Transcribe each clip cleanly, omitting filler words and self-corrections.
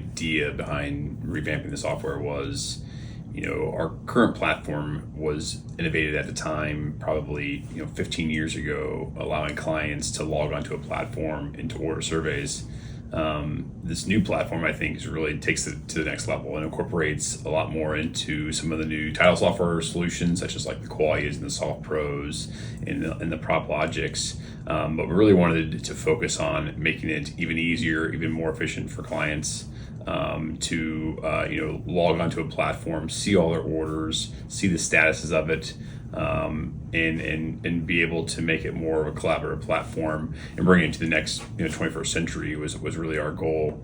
idea behind revamping the software was, our current platform was innovated at the time, probably 15 years ago, allowing clients to log onto a platform and to order surveys. This new platform, I think, really takes it to the next level and incorporates a lot more into some of the new title software solutions, such as like the Qualities and the Soft Pros and the Prop Logics. But we really wanted to focus on making it even easier, even more efficient for clients to log onto a platform, see all their orders, see the statuses of it, and be able to make it more of a collaborative platform and bring it into the next 21st century was really our goal.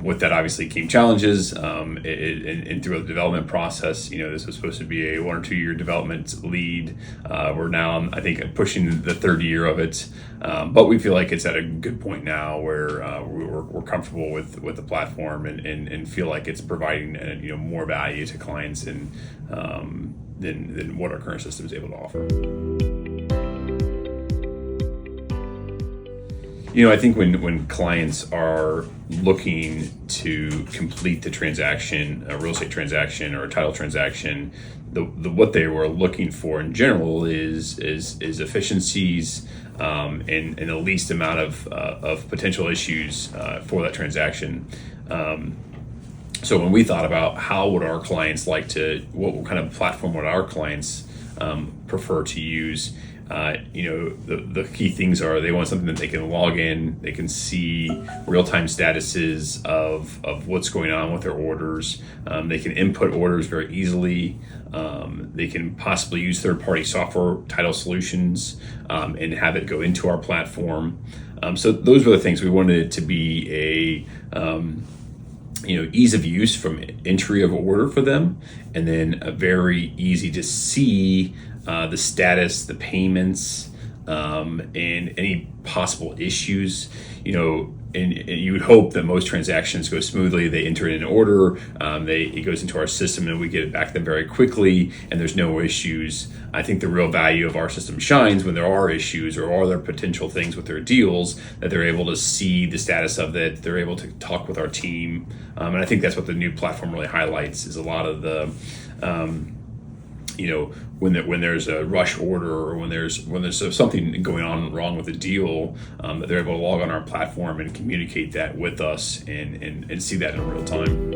With that obviously came challenges, and through the development process. This was supposed to be a 1 or 2 year development lead. We're now, I think, pushing the third year of it, but we feel like it's at a good point now where we're comfortable with the platform and feel like it's providing more value to clients and than what our current system is able to offer. I think when clients are looking to complete the transaction, a real estate transaction or a title transaction, the what they were looking for in general is efficiencies and the least amount of potential issues for that transaction. So when we thought about how would our clients what kind of platform would our clients prefer to use, the key things are they want something that they can log in, they can see real-time statuses of what's going on with their orders, they can input orders very easily, they can possibly use third-party software title solutions and have it go into our platform. So those were the things we wanted it to be ease of use from entry of order for them, and then a very easy to see the status, the payments, and any possible issues. And you would hope that most transactions go smoothly. They enter in an order, it goes into our system, and we get it back to them very quickly, and there's no issues. I think the real value of our system shines when there are issues or are there potential things with their deals, that they're able to see the status of it. They're able to talk with our team, and I think that's what the new platform really highlights, is a lot of the when there's a rush order or when there's something going on wrong with the deal, that they're able to log on our platform and communicate that with us and see that in real time.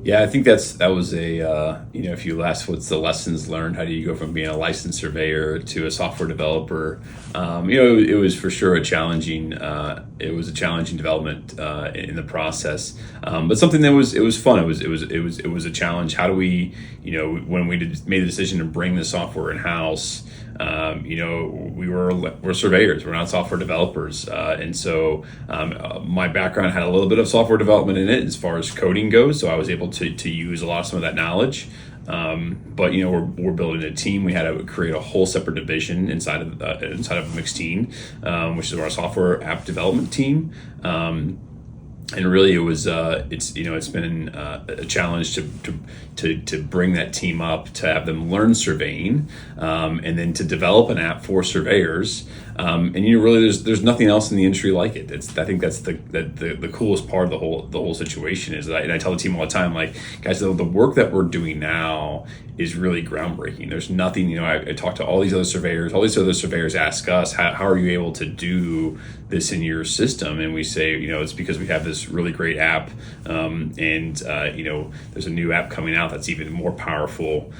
Yeah, I think that was if you ask what's the lessons learned, how do you go from being a licensed surveyor to a software developer? It was for sure a challenging development in the process, but something that was fun. It was a challenge. How do we, when we made the decision to bring the software in house? We're surveyors, we're not software developers, and so my background had a little bit of software development in it as far as coding goes, so I was able to use a lot of some of that knowledge, but we're building a team. We had to create a whole separate division inside of McSteen, which is our software app development team. And really, it was it's been a challenge to bring that team up, to have them learn surveying, and then to develop an app for surveyors. And really, there's nothing else in the industry like it. I think that's the coolest part of the whole situation is that, and I tell the team all the time, like, guys, the work that we're doing now is really groundbreaking. There's nothing, I talk to all these other surveyors ask us, how are you able to do this in your system? And we say, it's because we have this really great app, and there's a new app coming out that's even more powerful.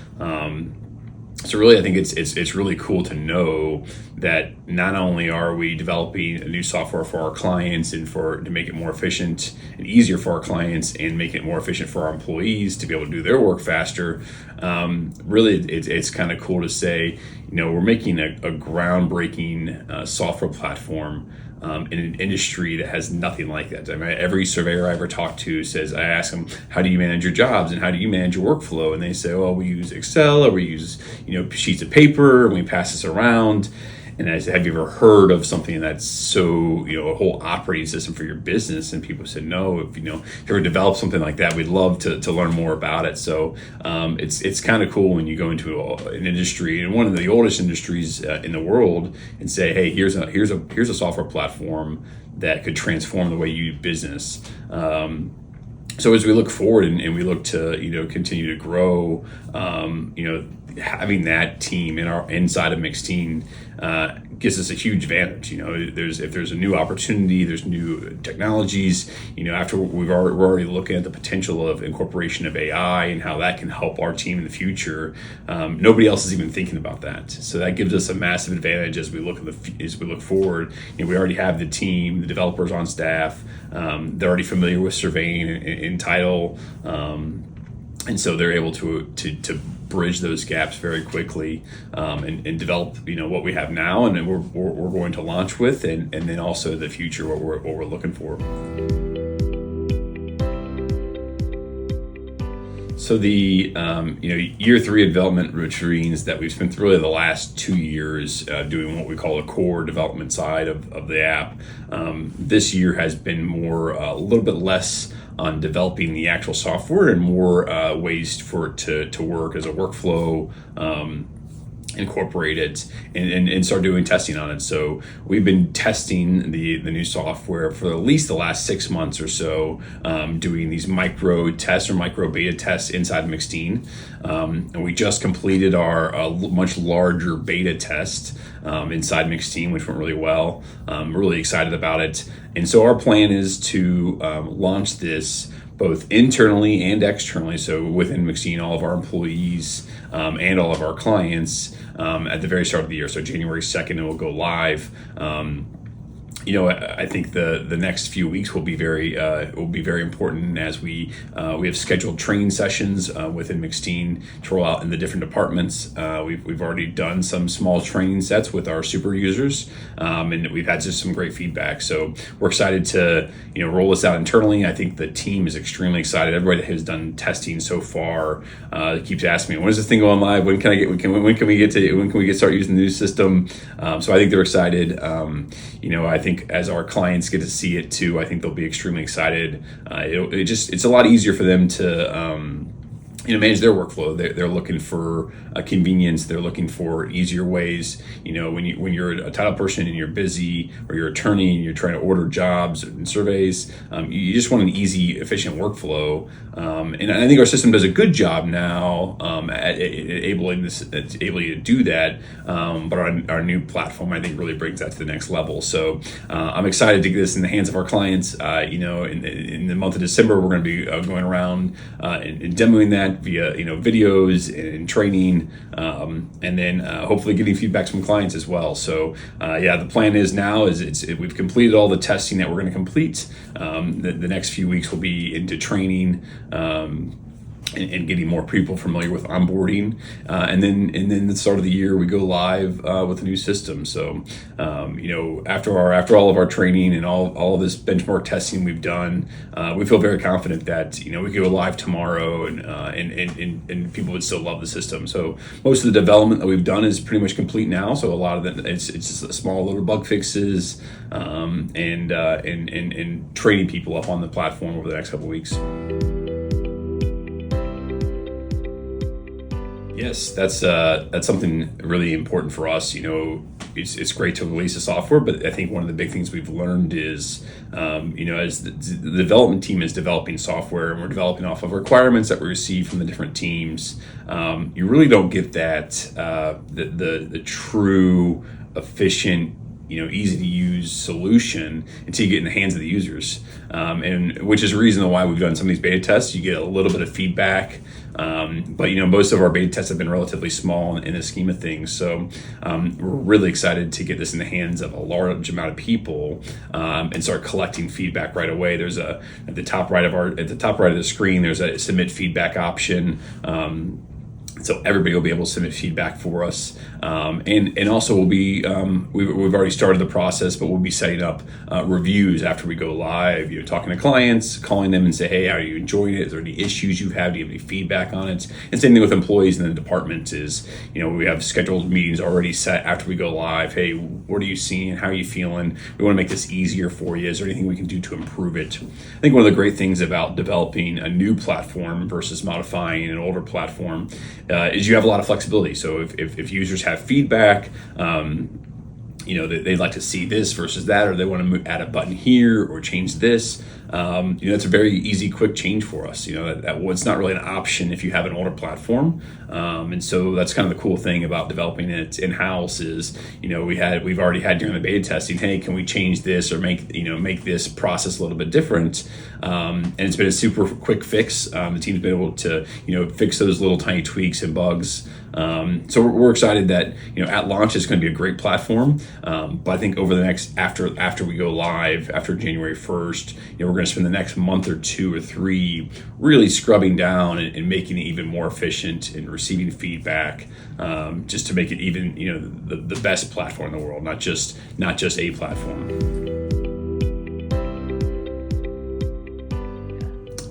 So really, I think it's really cool to know that not only are we developing a new software for our clients and to make it more efficient and easier for our clients and make it more efficient for our employees to be able to do their work faster. Really, it's kind of cool to say, we're making a groundbreaking software platform in an industry that has nothing like that. I mean, every surveyor I ever talk to says, I ask them, how do you manage your jobs and how do you manage your workflow? And they say, well, we use Excel, or we use sheets of paper, and we pass this around. And I said, have you ever heard of something that's so, a whole operating system for your business? And people said, no. If you ever develop something like that, we'd love to learn more about it. So it's kind of cool when you go into an industry, and one of the oldest industries in the world, and say, hey, here's a software platform that could transform the way you do business. So as we look forward and we look to continue to grow, having that team inside of McSteen gives us a huge advantage. If there's a new opportunity, there's new technologies. After we're already looking at the potential of incorporation of AI and how that can help our team in the future. Nobody else is even thinking about that. So that gives us a massive advantage as we look forward. We already have the team, the developers on staff. They're already familiar with surveying and title, and so they're able to bridge those gaps very quickly, and develop what we have now, and then we're going to launch with, and then also the future, what we're looking for. So the year 3 of development, which means that we've spent really the last 2 years doing what we call a core development side of the app. This year has been a little bit less on developing the actual software and more ways for it to work as a workflow, incorporate it and start doing testing on it. So we've been testing the new software for at least the last 6 months or so, doing these micro tests or micro beta tests inside McSteen. And we just completed our much larger beta test inside McSteen, which went really well. We're really excited about it. And so our plan is to launch this both internally and externally. So within McSteen, all of our employees and all of our clients at the very start of the year. So January 2nd, it will go live. I think the next few weeks will be very important as we have scheduled training sessions within McSteen to roll out in the different departments. We've already done some small training sets with our super users, and we've had just some great feedback. So we're excited to roll this out internally. I think the team is extremely excited. Everybody that has done testing so far keeps asking me, when is this thing going live? When can we start using the new system? So I think they're excited. I think as our clients get to see it too, I think they'll be extremely excited. It's a lot easier for them to manage their workflow. They're looking for convenience. They're looking for easier ways. When you're a title person and you're busy, or you're an attorney and you're trying to order jobs and surveys, you just want an easy, efficient workflow. And I think our system does a good job now at enabling you to do that. But our new platform, I think, really brings that to the next level. So I'm excited to get this in the hands of our clients. In the month of December, we're going to be going around and demoing that via videos and training, and then hopefully getting feedback from clients as well. So the plan is we've completed all the testing that we're going to complete. The next few weeks will be into training, and getting more people familiar with onboarding, and then the start of the year we go live with a new system. So after all of our training and all of this benchmark testing we've done, we feel very confident that we could go live tomorrow, and people would still love the system. So most of the development that we've done is pretty much complete now. So a lot of it, it's just small little bug fixes, and training people up on the platform over the next couple of weeks. Yes, that's something really important for us. It's great to release the software, but I think one of the big things we've learned is, as the development team is developing software and we're developing off of requirements that we receive from the different teams, you really don't get that the true, efficient, easy to use solution until you get in the hands of the users, and which is the reason why we've done some of these beta tests. You get a little bit of feedback, but most of our beta tests have been relatively small in the scheme of things. So we're really excited to get this in the hands of a large amount of people, and start collecting feedback right away. There's at the top right of the screen, there's a submit feedback option. So everybody will be able to submit feedback for us, and also we'll be we've already started the process, but we'll be setting up reviews after we go live. Talking to clients, calling them and say, hey, are you enjoying it? Is there any issues you have? Do you have any feedback on it? And same thing with employees in the department is, we have scheduled meetings already set after we go live. Hey, what are you seeing? How are you feeling? We want to make this easier for you. Is there anything we can do to improve it? I think one of the great things about developing a new platform versus modifying an older platform is you have a lot of flexibility. So if users have feedback, they'd like to see this versus that, or they want to add a button here or change this. It's a very easy, quick change for us. It's not really an option if you have an older platform. And so that's kind of the cool thing about developing it in-house is, we've already had during the beta testing, hey, can we change this or make this process a little bit different? And it's been a super quick fix. The team's been able to, fix those little tiny tweaks and bugs. So we're excited that, at launch it's going to be a great platform. But I think over the next, after we go live, after January 1st, we're going to spend the next month or 2 or 3 really scrubbing down and making it even more efficient and receiving feedback, just to make it even, the best platform in the world, not just a platform.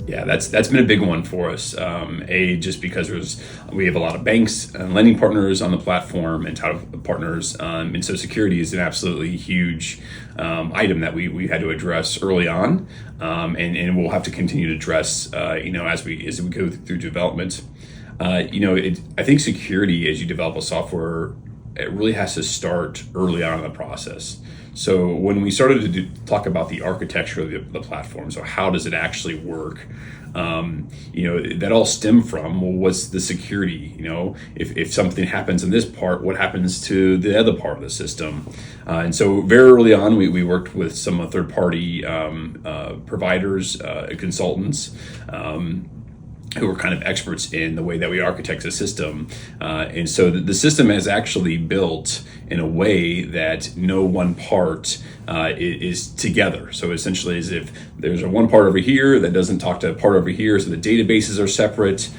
Yeah, that's been a big one for us. Just because we have a lot of banks and lending partners on the platform and title partners, and so security is an absolutely huge item that we had to address early on, and we'll have to continue to address, as we go through development. I think security, as you develop a software, it really has to start early on in the process. So when we started to talk about the architecture of the platform, so how does it actually work? That all stemmed from, well, what's the security? If something happens in this part, what happens to the other part of the system? And so very early on, we worked with some third-party providers, consultants, who are kind of experts in the way that we architect the system. And so the system is actually built in a way that no one part is together. So essentially as if there's one part over here that doesn't talk to a part over here, so the databases are separate.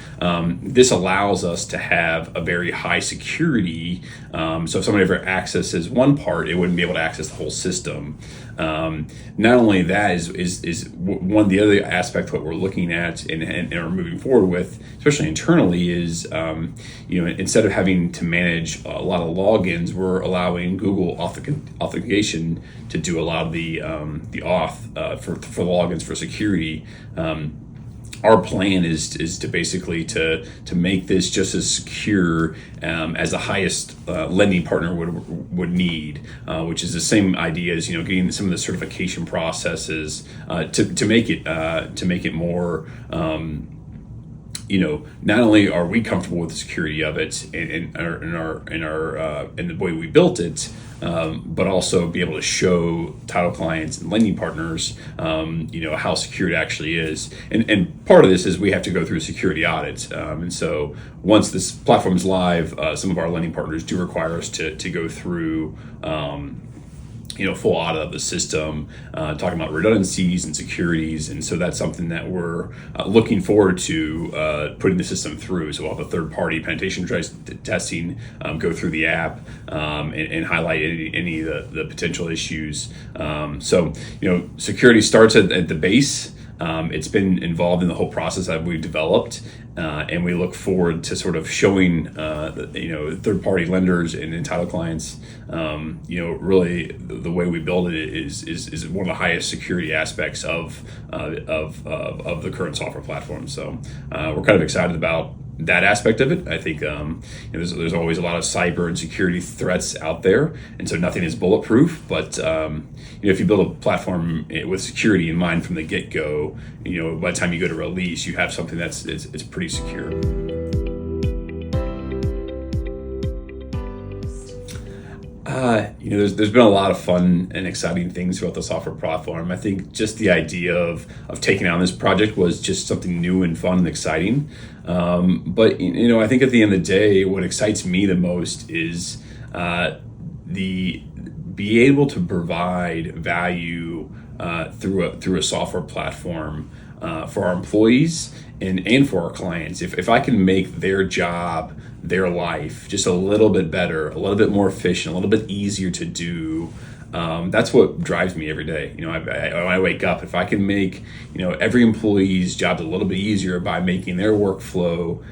This allows us to have a very high security. So if somebody ever accesses one part, it wouldn't be able to access the whole system. Not only that is one of the other aspects what we're looking at and are moving forward with, especially internally, is instead of having to manage a lot of logins, we're allowing Google authentication to do a lot of the auth for logins for security. Our plan is to basically to make this just as secure as the highest lending partner would need, which is the same idea as getting some of the certification processes to make it more. Not only are we comfortable with the security of it and the way we built it, but also be able to show title clients and lending partners, how secure it actually is. And part of this is we have to go through a security audit. And so once this platform is live, some of our lending partners do require us to go through, full audit of the system, talking about redundancies and securities. And so that's something that we're looking forward to putting the system through. So we'll have a third-party penetration testing go through the app and highlight any of the potential issues. Security starts at the base. It's been involved in the whole process that we've developed, and we look forward to sort of showing third-party lenders and entitled clients, really the way we build it is one of the highest security aspects of the current software platform. So we're kind of excited about that aspect of it. I think there's always a lot of cyber and security threats out there, and so nothing is bulletproof. But if you build a platform with security in mind from the get-go, by the time you go to release, you have something that's it's pretty secure. There's been a lot of fun and exciting things about the software platform. I think just the idea of taking on this project was just something new and fun and exciting. But I think at the end of the day, what excites me the most is be able to provide value through a software platform for our employees and for our clients. If I can make their job, their life just a little bit better, a little bit more efficient, a little bit easier to do, that's what drives me every day. When I wake up, if I can make every employee's job a little bit easier by making their workflow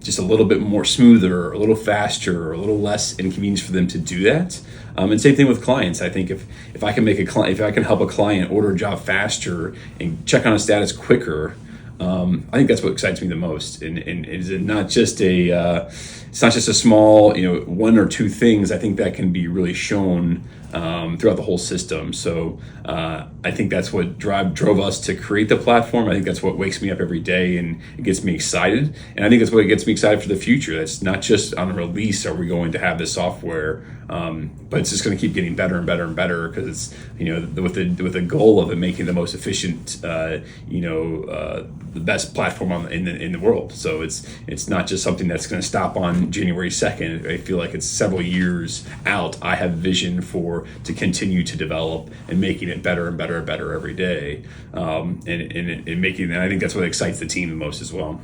just a little bit more smoother, a little faster, or a little less inconvenience for them to do that. And same thing with clients. I think if I can if I can help a client order a job faster and check on a status quicker, I think that's what excites me the most. And is it not just it's not just a small, one or two things. I think that can be really shown throughout the whole system. So I think that's what drove us to create the platform. I think that's what wakes me up every day and it gets me excited. And I think that's what gets me excited for the future. That's not just on release are we going to have this software, but it's just going to keep getting better and better and better because it's with the goal of it making the most efficient, the best platform in the world. So it's not just something that's going to stop on January 2nd. I feel like it's several years out. I have vision to continue to develop and making it better and better and better every day, and I think that's what excites the team the most as well.